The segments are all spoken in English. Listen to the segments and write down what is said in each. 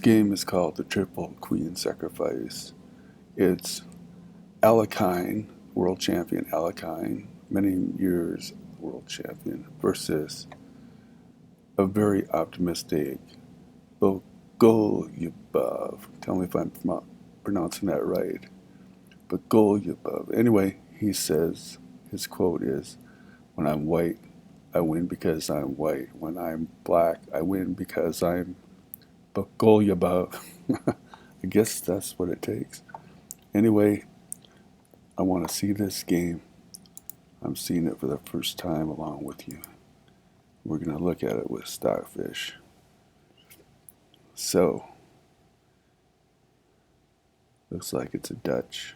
game is called the Triple Queen Sacrifice. It's Alekhine, world champion Alekhine, many years world champion, versus a very optimistic Bogoljubov. Tell me if I'm pronouncing that right. Bogoljubov. Anyway, he says, his quote is, "When I'm white, I win because I'm white. When I'm black, I win because I'm Bogoljubov." I guess that's what it takes. Anyway, I want to see this game. I'm seeing it for the first time along with you. We're going to look at it with Stockfish. So, looks like it's a Dutch.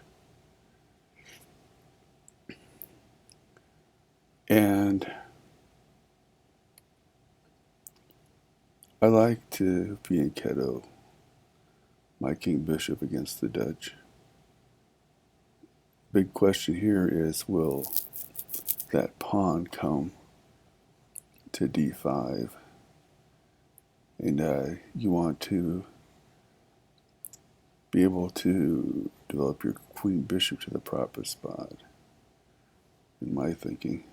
And I like to fianchetto my King Bishop against the Dutch. Big question here is, will that pawn come to d5? And you want to be able to develop your Queen Bishop to the proper spot, in my thinking.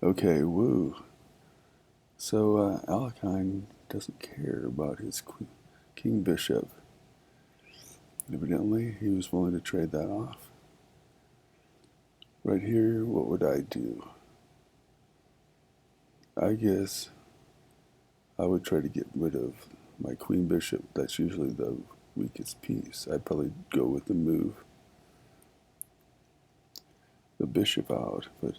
Okay, woo. So Alekhine doesn't care about his King Bishop. Evidently, he was willing to trade that off. Right here, what would I do? I guess I would try to get rid of my Queen Bishop. That's usually the weakest piece. I'd probably go with the move the bishop out, but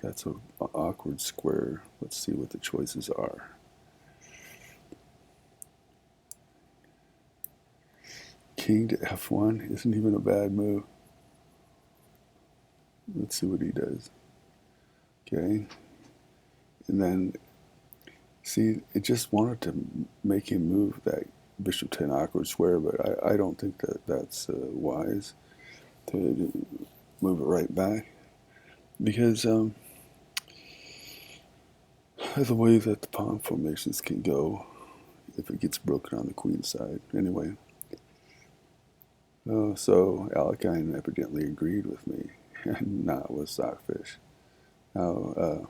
that's an awkward square. Let's see what the choices are. King to f1 isn't even a bad move. Let's see what he does. Okay. And then, see, it just wanted to make him move that bishop to an awkward square, but I don't think that's wise to move it right back. Because the way that the pawn formations can go, if it gets broken on the queen side. Anyway. So Alekhine evidently agreed with me, and not with Stockfish. Now,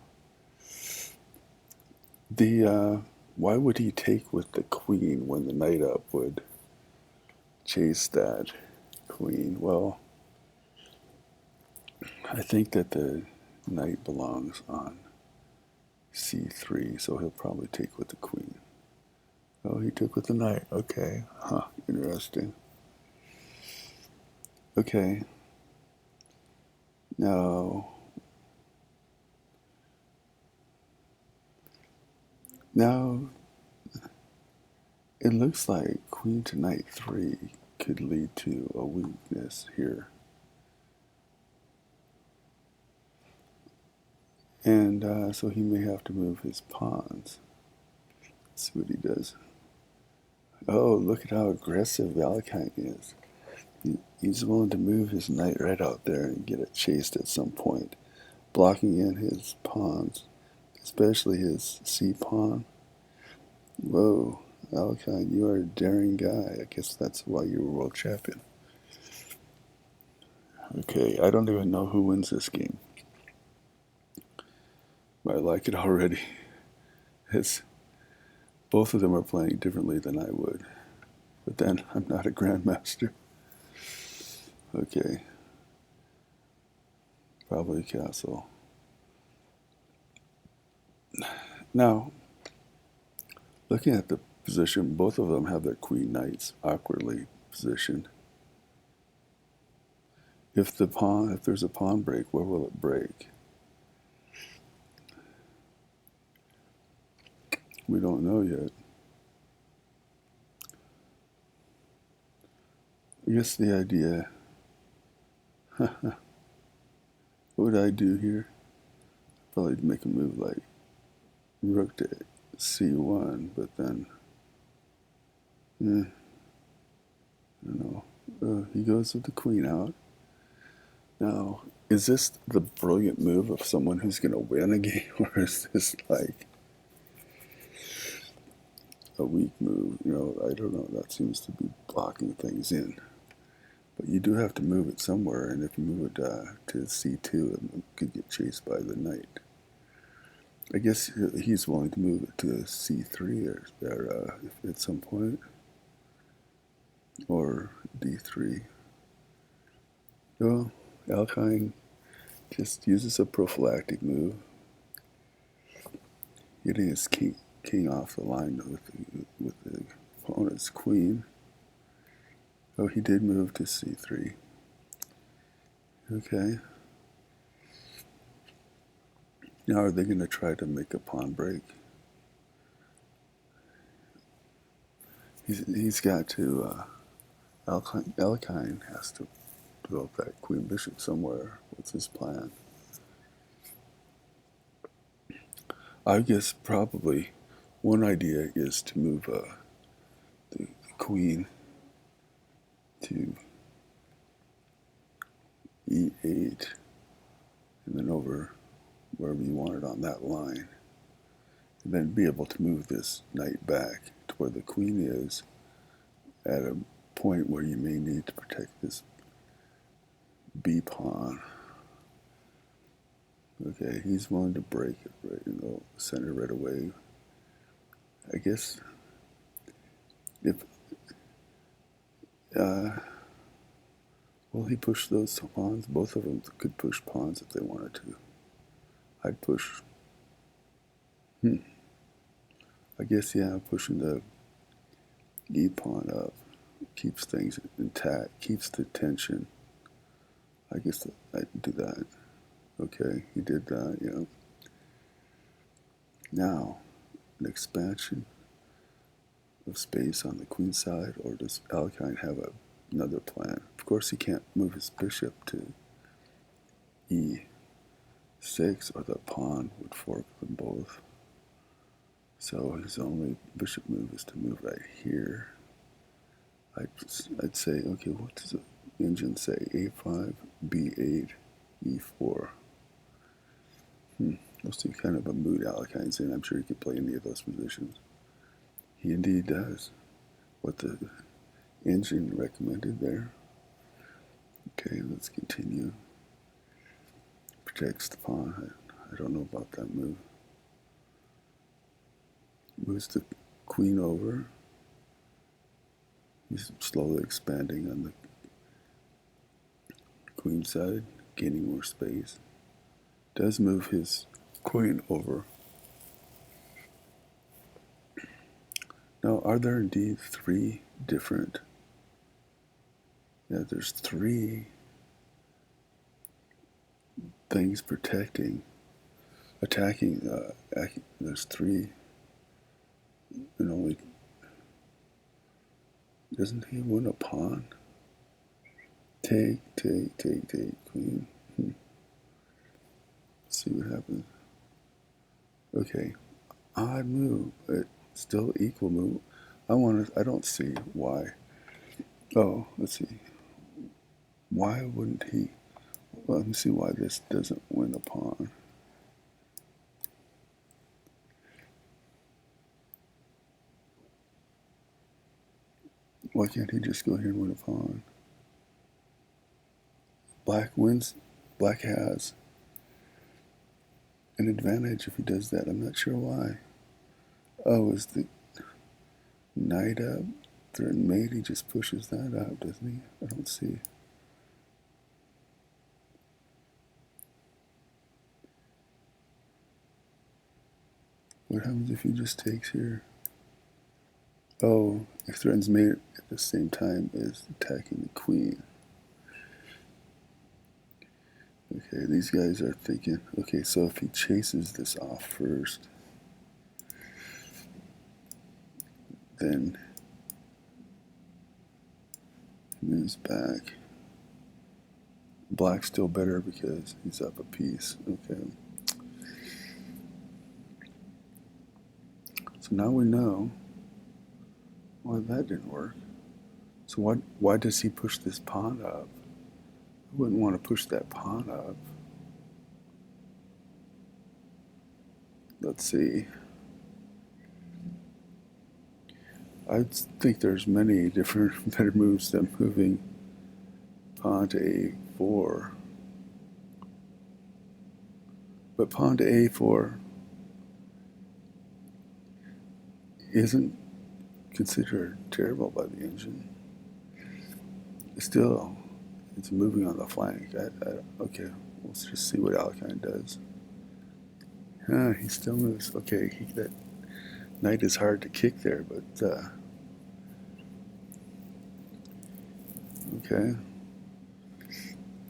why would he take with the queen when the knight up would chase that queen? Well, I think that the knight belongs on c3, so he'll probably take with the queen. Oh, he took with the knight. Okay. Huh, interesting. Okay. Now, it looks like queen to knight 3 could lead to a weakness here. And so he may have to move his pawns. Let's see what he does. Oh, look at how aggressive Alekhine is. He's willing to move his knight right out there and get it chased at some point, blocking in his pawns, especially his c pawn. Whoa, Alekhine, you are a daring guy. I guess that's why you're world champion. Okay, I don't even know who wins this game. But I like it already. Both of them are playing differently than I would. But then, I'm not a grandmaster. Okay. Probably castle. Now, looking at the position, both of them have their queen knights awkwardly positioned. If there's a pawn break, where will it break? We don't know yet. I guess the idea, what would I do here? Probably make a move like rook to c1, but then, I don't know. He goes with the queen out. Now, is this the brilliant move of someone who's going to win a game, or is this like a weak move. I don't know. That seems to be blocking things in. But you do have to move it somewhere, and if you move it to c2, it could get chased by the knight. I guess he's willing to move it to c3 or at some point, or d3. Well, Alekhine just uses a prophylactic move, getting his king off the line with the opponent's queen. Oh, he did move to c3. Okay. Now are they going to try to make a pawn break? He's got to, Alekhine has to develop that queen bishop somewhere. What's his plan? I guess probably one idea is to move the queen to e8 and then over wherever you want it on that line, and then be able to move this knight back to where the queen is at a point where you may need to protect this b pawn. Okay, he's willing to break it right in the center right away. I guess if will he push those pawns? Both of them could push pawns if they wanted to. I'd push. I guess, yeah, pushing the e pawn up keeps things intact, keeps the tension. I guess I'd do that. Okay, he did that, yeah. Now, an expansion of space on the queen side, or does Alekhine have another plan? Of course, he can't move his bishop to e6, or the pawn would fork them both. So his only bishop move is to move right here. I'd say, okay, what does the engine say? a5, b8, e4. Let's see kind of a mood Alekhine's in. I'm sure he could play any of those positions. He indeed does. What the engine recommended there. Okay, let's continue. Protects the pawn. I don't know about that move. Moves the queen over. He's slowly expanding on the queen side, gaining more space. Does move his queen over. Now, are there indeed three different? Yeah, there's three things attacking. There's three, and only. Doesn't he win a pawn? Take, queen. Let's see what happens. Okay, odd move, but still equal move. I don't see why. Oh, let's see. Why wouldn't he? Well, let me see why this doesn't win a pawn. Why can't he just go here and win a pawn? Black wins. Black has an advantage if he does that. I'm not sure why. Oh, is the knight up? Third mate, he just pushes that up, doesn't he? I don't see. What happens if he just takes here? Oh, if threatens mate at the same time as attacking the queen. Okay, these guys are thinking, okay, so if he chases this off first, then he moves back. Black's still better because he's up a piece. Okay. So now we know why that didn't work. So why does he push this pawn up? I wouldn't want to push that pawn up. Let's see. I think there's many different better moves than moving pawn to a4. But pawn to a4 isn't considered terrible by the engine. Still, it's moving on the flank. Okay, let's just see what Alekhine does. He still moves. Okay, that knight is hard to kick there, but okay.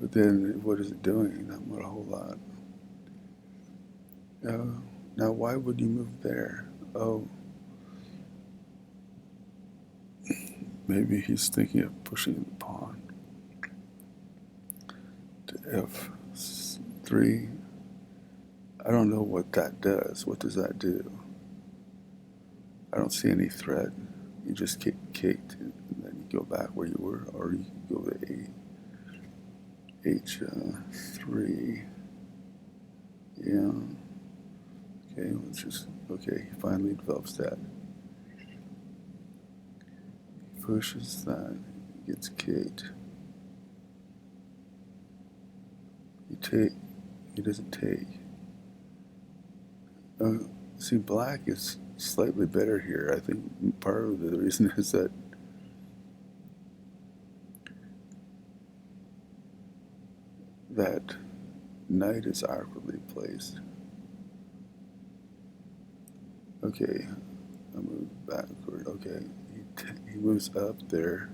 But then, what is it doing? Not a whole lot. Now, why would you move there? Oh, maybe he's thinking of pushing the pawn to f3. I don't know what that does. What does that do? I don't see any threat. You just get kicked, and then you go back where you were, or you go to h3. Yeah. Okay, let's just, okay, he finally develops that. He pushes that, gets kicked. He doesn't take. See, black is slightly better here. I think part of the reason is that that knight is awkwardly placed. Okay, I move backward. Okay, he moves up there.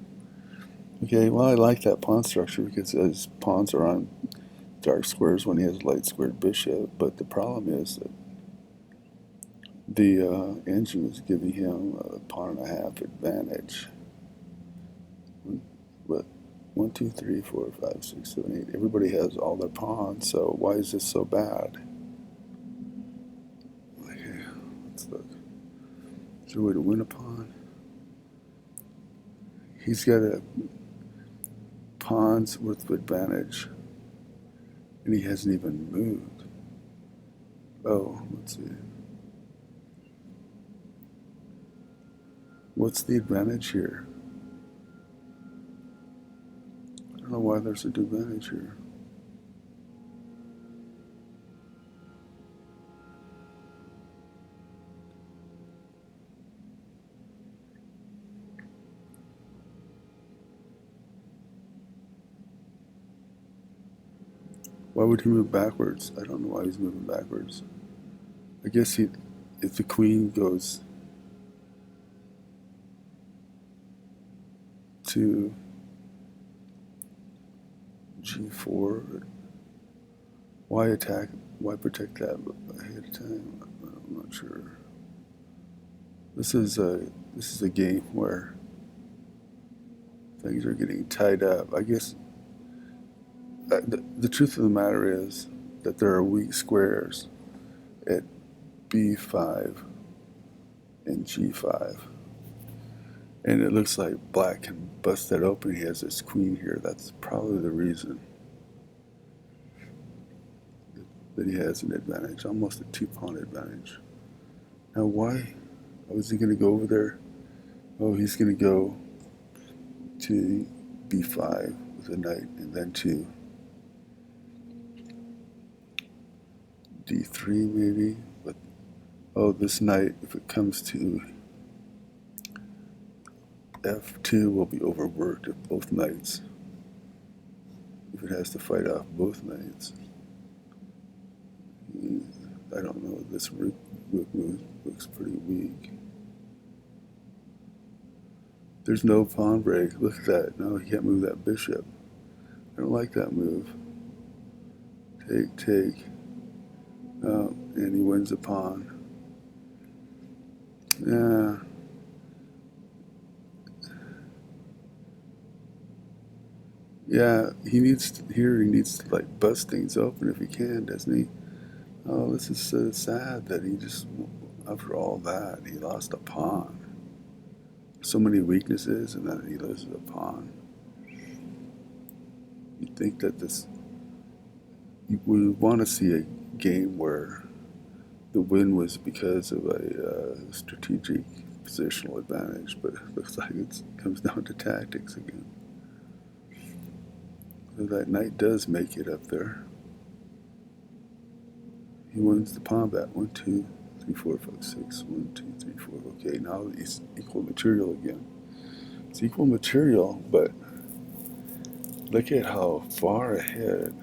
Okay, well, I like that pawn structure because his pawns are on dark squares when he has light squared bishop, but the problem is that the engine is giving him a pawn and a half advantage. But 1, 2, 3, 4, 5, 6, 7, 8. Everybody has all their pawns, so why is this so bad? Okay, let's look. Is there a way to win a pawn? He's got a pawns with advantage, and he hasn't even moved. Oh, let's see. What's the advantage here? I don't know why there's an advantage here. Why would he move backwards? I don't know why he's moving backwards. I guess if the queen goes to g4, why attack? Why protect that ahead of time? I'm not sure. This is a game where things are getting tied up. I guess the truth of the matter is that there are weak squares at b5 and g5. And it looks like black can bust that open. He has this queen here. That's probably the reason that he has an advantage, almost a two-pawn advantage. Now, why? Oh, is he going to go over there? Oh, he's going to go to b5 with a knight, and then to d3 maybe. But oh, this knight, if it comes to f2, will be overworked if both knights. If it has to fight off both knights. I don't know. This rook move looks pretty weak. There's no pawn break. Look at that. No, he can't move that bishop. I don't like that move. Take. And he wins a pawn. Yeah. Yeah, he needs to like bust things open if he can, doesn't he? Oh, this is so sad that he just, after all that, he lost a pawn. So many weaknesses, and then he loses a pawn. You'd think that we want to see a game where the win was because of a strategic positional advantage, but it looks like it comes down to tactics again. So that knight does make it up there. He wins the pawn back. 1, 2, 3, 4, 5, 6. 1, 2, 3, 4. Okay, now it's equal material again. It's equal material, but look at how far ahead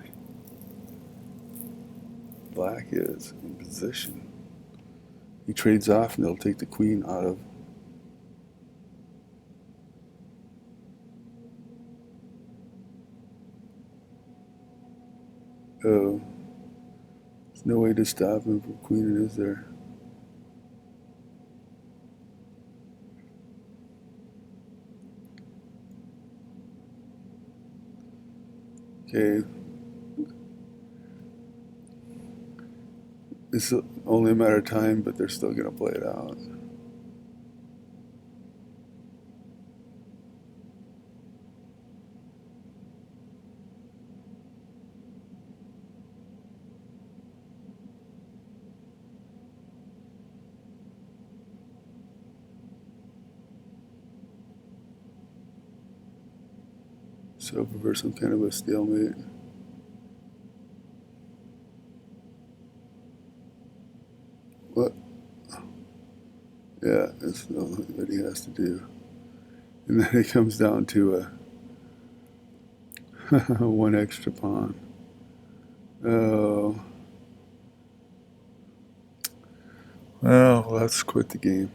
black is in position. He trades off and they'll take the queen out of. Oh, there's no way to stop him from queening, is there? Okay. It's only a matter of time, but they're still going to play it out. So for some kind of a stalemate. What? Yeah, that's what he has to do. And then it comes down to a one extra pawn. Oh. Well, let's quit the game.